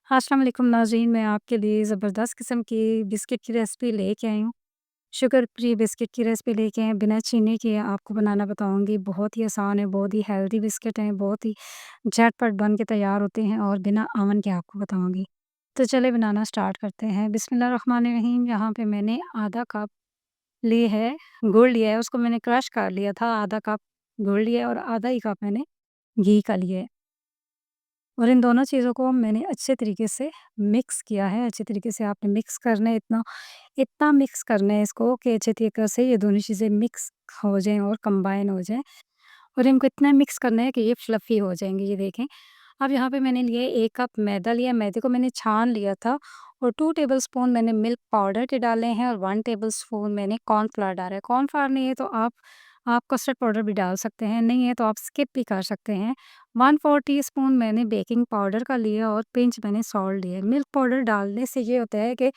अस्सलाम वालेकुम नाज़रीन, मैं आपके लिए ज़बरदस्त किस्म की बिस्किट की रेसिपी लेके आई हूँ। शुगर फ्री बिस्किट की रेसिपी लेके आई हूँ, बिना चीनी के आपको बनाना बताऊँगी। बहुत ही आसान है, बहुत ही हेल्दी बिस्किट हैं, बहुत ही झटपट बन के तैयार होते हैं और बिना ओवन के आपको बताऊँगी। तो चलिए बनाना स्टार्ट करते हैं। बिस्मिल्लाहिर्रहमानिर्रहीम। यहाँ पे मैंने आधा कप ली है गुड़ लिया है, उसको मैंने क्रश कर लिया था। आधा कप गुड़ लिया है और आधा ही कप मैंने घी का लिया है। और इन दोनों चीज़ों को मैंने अच्छे तरीके से मिक्स किया है। अच्छे तरीके से आपने मिक्स करना है, इतना इतना मिक्स करना है इसको कि अच्छे तरीके से ये दोनों चीज़ें मिक्स हो जाएँ और कंबाइन हो जाएँ। और इनको इतना मिक्स करना है कि ये फ्लफ़ी हो जाएँगे, ये देखें। अब यहाँ पे मैंने लिया है 1 कप मैदा लिया, मैदे को मैंने छान लिया था और 2 टेबलस्पून मैंने मिल्क पाउडर के डाले हैं और 1 टेबलस्पून मैंने कॉर्नफ्लोर डाला है। कॉर्नफ्लोर नहीं है तो आप कस्टर्ड पाउडर भी डाल सकते हैं, नहीं है तो आप स्किप भी कर सकते हैं। 1/4 टीस्पून मैंने बेकिंग पाउडर का लिया और पिंच मैंने सॉल्ट लिया। मिल्क पाउडर डालने से ये होता है कि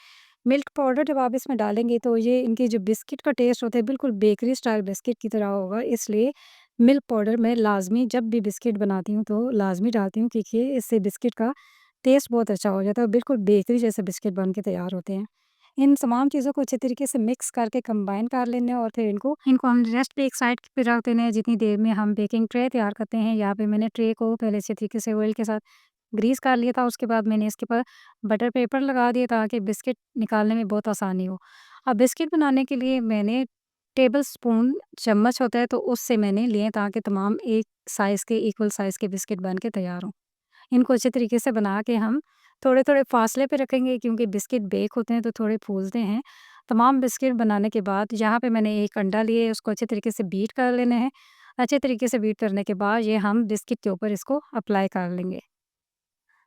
मिल्क पाउडर जब आप इसमें डालेंगे तो ये इनकी जो बिस्किट का टेस्ट होता है बिल्कुल बेकरी स्टाइल बिस्किट की तरह होगा, इसलिए मिल्क पाउडर मैं लाज़मी जब भी बिस्किट बनाती हूँ तो लाज़मी डालती हूँ, क्योंकि इससे बिस्किट का टेस्ट बहुत अच्छा हो जाता है और बिल्कुल बेकरी जैसे बिस्किट बन के तैयार होते हैं। इन तमाम चीज़ों को अच्छे तरीके से मिक्स करके कंबाइन कर लेना है और फिर इनको इनको हम रेस्ट पे एक साइड पे रख देना है जितनी देर में हम बेकिंग ट्रे तैयार करते हैं। यहाँ पे मैंने ट्रे को पहले अच्छे तरीके से ऑयल के साथ ग्रीस कर लिया था, उसके बाद मैंने इसके ऊपर बटर पेपर लगा दिया ताकि बिस्किट निकालने में बहुत आसानी हो। अब बिस्किट बनाने के लिए मैंने टेबलस्पून चम्मच होता है तो उससे मैंने लिए ताकि तमाम एक साइज़ के इक्वल साइज़ के बिस्किट बन के तैयार हों। इनको अच्छे तरीके से बना के हम थोड़े-थोड़े फासले पे रखेंगे, क्योंकि बिस्किट बेक होते हैं तो थोड़े फूलते हैं। तमाम बिस्किट बनाने के बाद यहाँ पे मैंने 1 अंडा लिया है, उसको अच्छे तरीके से बीट कर लेना है। अच्छे तरीके से बीट करने के बाद ये हम बिस्किट के ऊपर इसको अप्लाई कर लेंगे।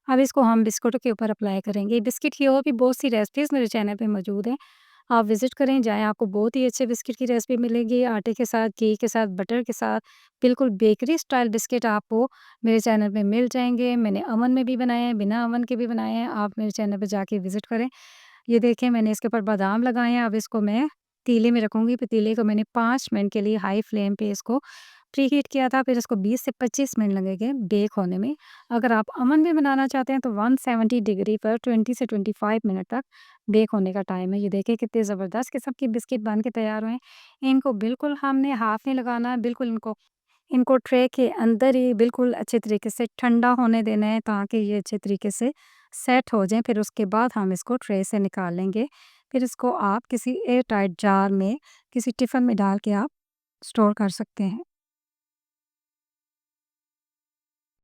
अब इसको हम बिस्कुटों के ऊपर अप्लाई करेंगे। बिस्किट की और भी बहुत सी रेसिपीज़ मेरे चैनल पे मौजूद हैं। आप विज़िट करें, जाएँ, आपको बहुत ही अच्छे बिस्किट की रेसिपी मिलेगी। आटे के साथ, घी के साथ, बटर के साथ, बिल्कुल बेकरी स्टाइल बिस्किट आपको मेरे चैनल पे मिल जाएँगे। मैंने ओवन में भी बनाए हैं, बिना ओवन के भी बनाए हैं। आप मेरे चैनल पे जाके विज़िट करें। ये देखें, मैंने इसके ऊपर बादाम लगाए हैं। अब इसको मैं पतीले में रखूँगी। पतीले को मैंने 5 मिनट के लिए हाई फ्लेम पे इसको प्रीहीट किया था, फिर इसको 20 से 25 मिनट लगेंगे बेक होने में। अगर आप अमन में बनाना चाहते हैं तो 170 डिग्री पर 20 से 25 मिनट तक बेक होने का टाइम है। ये देखिए कितने ज़बरदस्त किस्म के बिस्किट बन के तैयार हुए हैं। इनको बिल्कुल हमने हाथ नहीं लगाना है, बिल्कुल इनको इनको ट्रे के अंदर ही बिल्कुल अच्छे तरीके से ठंडा होने देना है ताकि ये अच्छे तरीके से सेट हो जाएँ। फिर उसके बाद हम इसको ट्रे से निकाल लेंगे। फिर इसको आप किसी एयर टाइट जार में, किसी टिफ़िन में डाल के आप स्टोर कर सकते हैं।